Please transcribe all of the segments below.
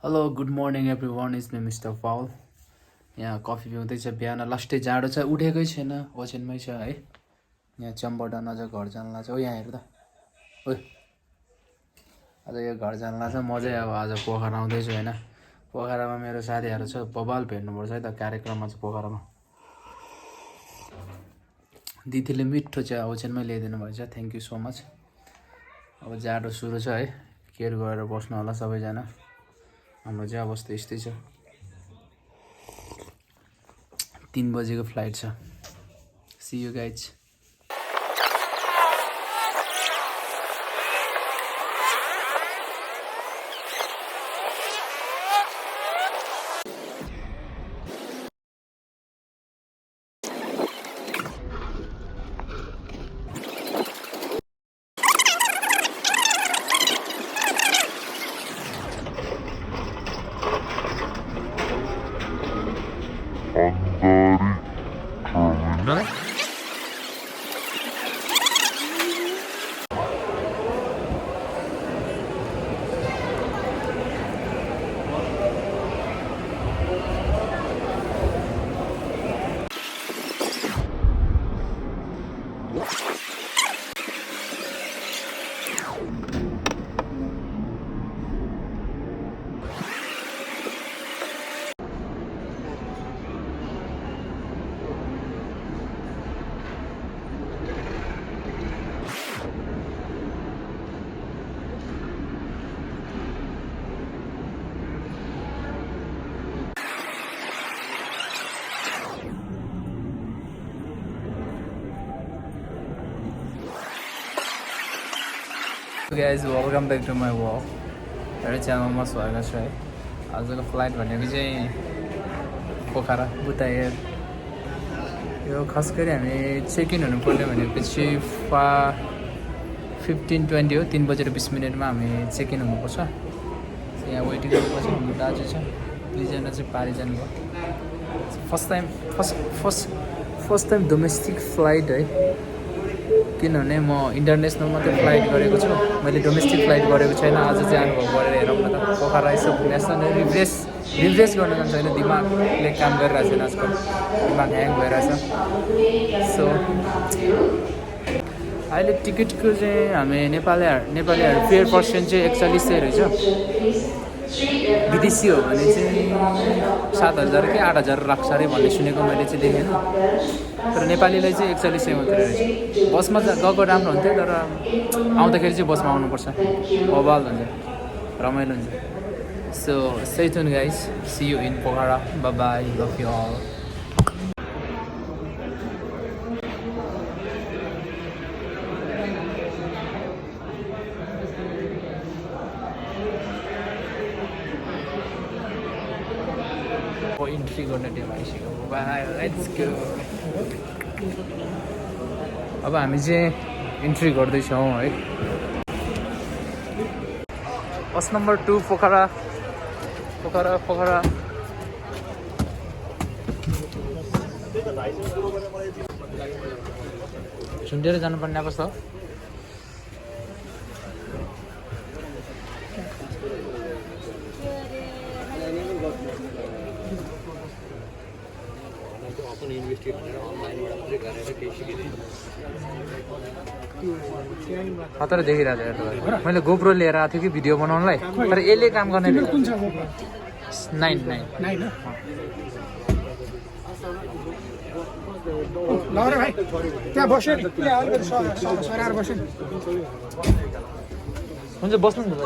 Hello good morning every one is me mister Paul. यहाँ coffee पिउँदैछ। बिहान लास्टै जाडो छ, उठेकै छैन, ओछ्यानमै छ है। यहाँ चम्बरडान अझ घर जान लाग्छ। ओ यहाँ हेर त, ओ अझ यो घर जान लाग्छ। म चाहिँ अब आज पोखरा आउँदैछु होइन। पोखरामा मेरो साथीहरू छ, बबाल भेट्नुपर्छ है त। कार्यक्रममा छ पोखरामा। दिदीले मिठो चिया ओछ्यानमै ल्याइदिनु भएछ, थ्याङ्क यू सो मच। अब जाडो सुरु छ है, केयर गरेर बस्नु होला सबैजना। हाम्रो चाहिँ अवस्था यस्तै छ। 3 बजेको फ्लाइट छ। See you guys. Guys welcome back to my vlog. मेरो च्यानलमा स्वागत छ है। आजको फ्लाइट भनेको चाहिँ पोखरा बुता एयर। यो खास गरी हामी चेक इन हुनुपर्ने भनेपछि 15:20 हो। 3 बजेर 20 मिनटमा हामी चेक इन हुनुपर्छ। यहाँ वेटिङ गर्नुपर्छ। हाम्रो दाजु छ, 2जना चाहिँ पारि जानुभयो। फर्स्ट टाइम डोमेस्टिक फ्लाइट है, किनभने म इन्टरनेसनल मात्रै फ्लाइट गरेको छु, मैले डोमेस्टिक फ्लाइट गरेको छैन। आज चाहिँ अनुभव गरेर हेरौँ न त। पोखरा यसो नेसनल रिफ्रेस गर्न जान्छ होइन। दिमागले काम गरिरहेको छैन आजकल, दिमाग ह्याङ भइरहेछ। सो अहिले टिकटको चाहिँ हामी नेपालीहरू पेयर पर्सन चाहिँ 4100 रहेछ। विदेशी हो भने चाहिँ 7,000 कि 8,000 राख्छ अरे भन्ने सुनेको मैले चाहिँ देखेन। तर नेपालीलाई चाहिँ 4100 मात्रै रहेछ। बसमा गएको राम्रो हुन्थ्यो, तर आउँदाखेरि चाहिँ बसमा आउनुपर्छ। बबाल हुन्छ, रमाइलो हुन्छ। So stay tune guys, see you in Pokhara. Bye bye, love you all. Entry गर्ने टाइम आइसक्यो। Bye, let's go. अब हामी चाहिँ इन्ट्री गर्दैछौँ है। बस नम्बर 2 पोखरा। सुन्देर जानुपर्ने अवस्था हो। खतरा देखिरहेको छ। मैले गोप्रो लिएर आएको थिएँ कि भिडियो बनाउनलाई, तर यसले काम गर्ने 9 हुन्छ। बस्नु नि त।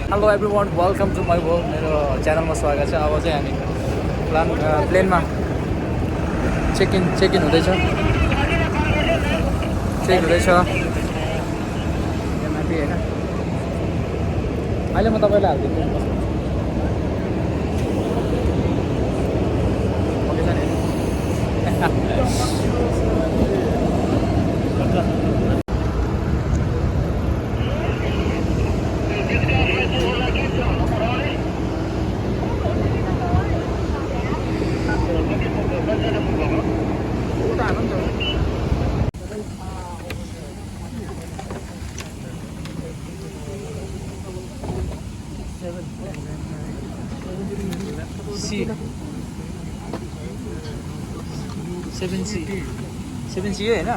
Hello everyone welcome to my world मेरो च्यानलमा स्वागत छ। अब चाहिँ हामी प्लेनमा चेक इन हुँदैछ, चेक हुँदैछ यहाँ माथि होइन। अहिले म तपाईँलाई हालिदिन्छु सेभेन सी होइन।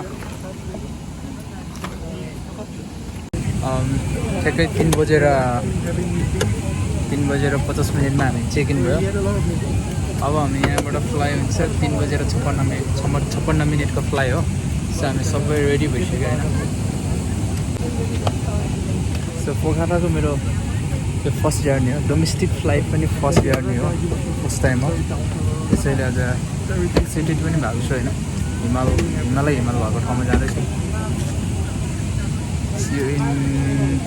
ठ्याक्कै 3:50 हामी चेक इन भयो। अब हामी यहाँबाट फ्लाइ हुन्छ 3:56 फ्लाइ हो। सो हामी सबै रेडी भइसक्यो होइन। सो पोखराको मेरो यो फर्स्ट जर्नी हो, डोमेस्टिक फ्लाइट पनि फर्स्ट जर्नी हो, फर्स्ट टाइम हो। त्यसैले आज एक्साइटेड पनि भएको छु होइन। हिमाल भएको ठाउँमा जाँदैछु। See you in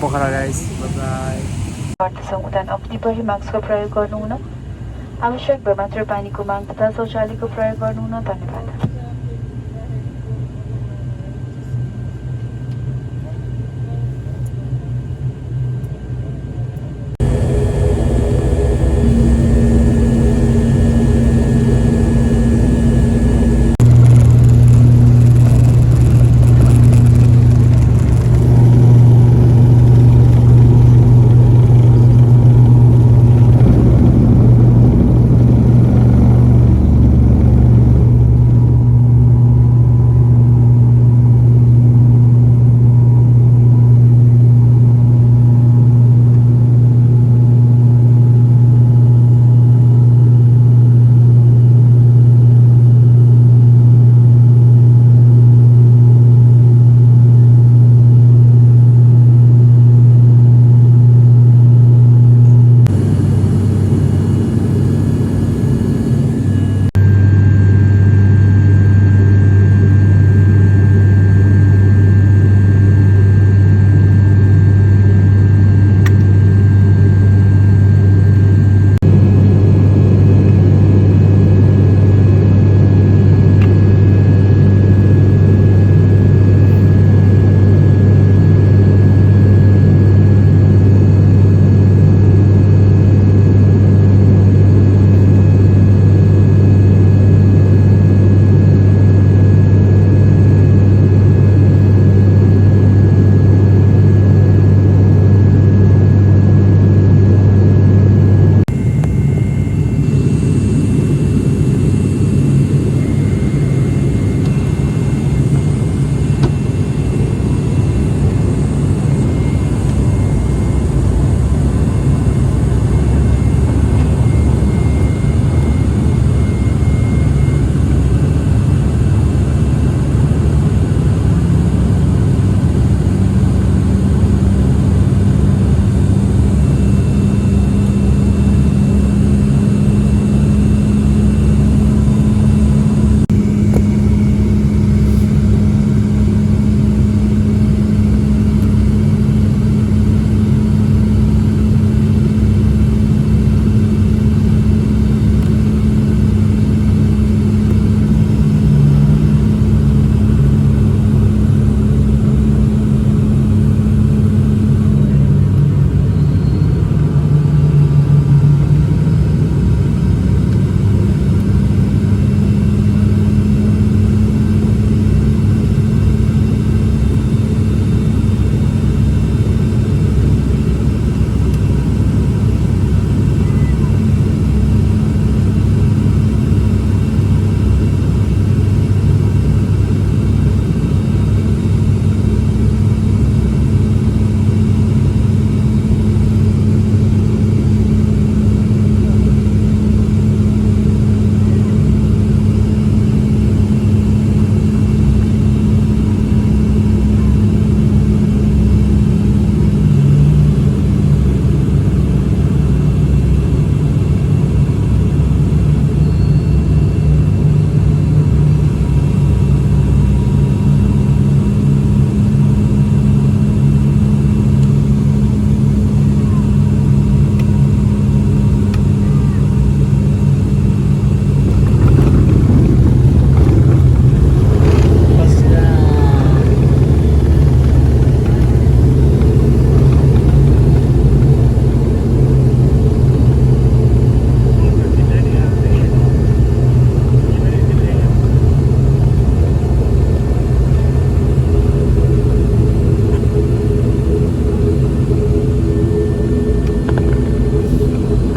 Pokhara guys, bye. उडान अवधि बढी मास्कको प्रयोग गर्नु हुन, आवश्यक भए मात्र पानीको माग तथा शौचालयको प्रयोग गर्नु हुन। धन्यवाद।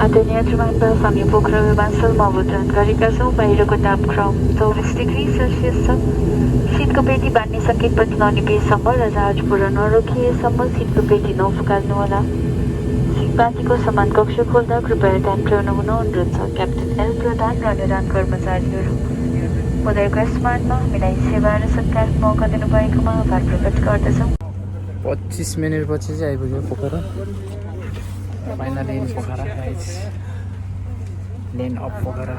आदरणीय यात्रुमानबाट हामी पोखरा विमानस्थलमा अवतरण गरेका छौँ। बाहिरको तापक्रम 24 डिग्री सेल्सियस छ। सिटको पेटी बाँध्ने सङ्केतपछि ननिपेसम्म र जहाज पूरा नरोकिएसम्म सिटको पेटी नफुकाल्नुहोला। सिट बाँधीको सामान कक्ष खोल्दा कृपया ट्याङ्क ल्याउन हुन अनुरोध छ। क्याप्टेन एल प्रधान र अनुदान कर्मचारीहरू उदयको स्मानमा हामीलाई सेवा र सत्कारको मौका दिनुभएकोमा आभार प्रकट गर्दछौँ। 25 मिनटपछि चाहिँ आइपुग्यो Pokhara. Finally in Pokhara guys, lane of Pokhara.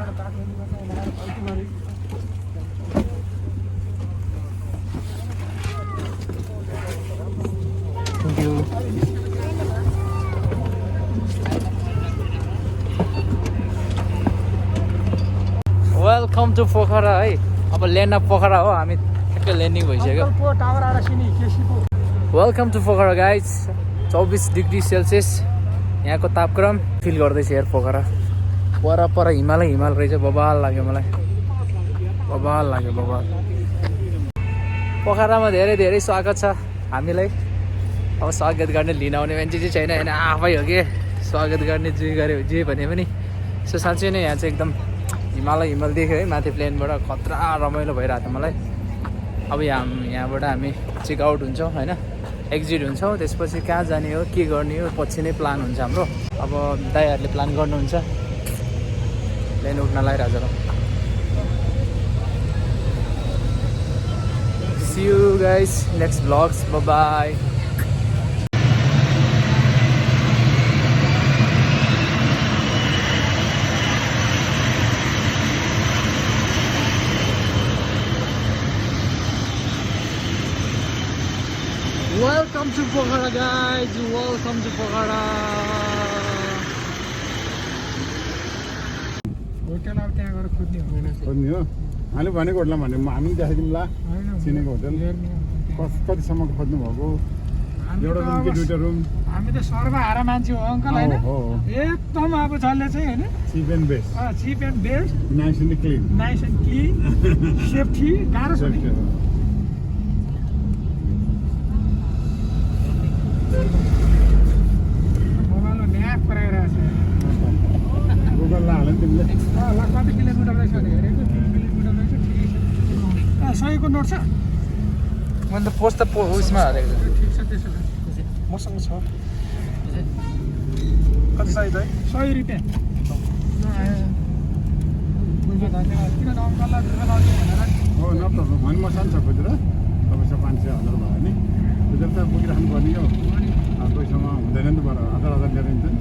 Thank you. Welcome to Pokhara है। अब लेन अफ पोखरा हो, हामी ठ्याक्कै ल्यान्डिङ भइसक्यो। Welcome to Pokhara guys. 24 degree Celsius यहाँको तापक्रम फिल गर्दैछ यार पोखरा। पर हिमाल रहेछ। बबाल लाग्यो मलाई, बबाल लाग्यो बबाल। पोखरामा धेरै स्वागत छ हामीलाई। अब स्वागत गर्ने लिन आउने मान्छे चाहिँ छैन होइन, आफै हो कि स्वागत गर्ने। जे गऱ्यो जे भने पनि सो साँच्चै नै यहाँ चाहिँ एकदम हिमाल देख्यो है माथि प्लेनबाट। खतरा रमाइलो भइरहेको थियो मलाई। अब यहाँबाट हामी चेकआउट हुन्छौँ होइन, एक्जिट हुन्छौँ। त्यसपछि कहाँ जाने हो के गर्ने हो पछि नै प्लान हुन्छ हाम्रो। अब दाइहरूले प्लान गर्नुहुन्छ। प्लेन उठ्न लागिरहेको छ। See you guys next blogs, bye. Welcome to Pokhara guys, welcome to Pokhara. Hotel अब त्यहाँ गएर खोज्ने हुँदैन। खोज्ने हो हामीले भनेको होटलमा भने हामी देखाइदिउँला चिनेको होटल। कतिसम्म खोज्नु भएको? एउटा रुम कि दुईवटा रुम? हामी त सर्वा हारा मान्छे हो अङ्कल होइन, एकदम अब जसले चाहिँ होइन cheap and best, cheap and best, nice and clean, safety गाह्रो छ नि। मोबाइलमा म्याप गराइरहेको छ। गुगललाई हाल्यो नि तिमीले? ल कति किलोमिटर रहेछ भने हेरेको 3 किलोमिटर रहेछ। ठिकै छ। 100को नोट छ? मैले त पोस्ट त उयसमा हालेको छु। ठिक छ त्यसो भए मसँग छ। कति चाहिन्छ है? 100 रुपियाँ। धन्यवाद। किन अङ्कललाई दुःख लाग्यो भनेर हो न प्रब्लम। भने मसँग छ खोजेर तपाईँसँग 500-1000 भयो भने खोजेर त बोकिराख्नु पर्ने हो। पैसामा हुँदैन नि त, बरु 1000 ल्याएर दिन्छन्।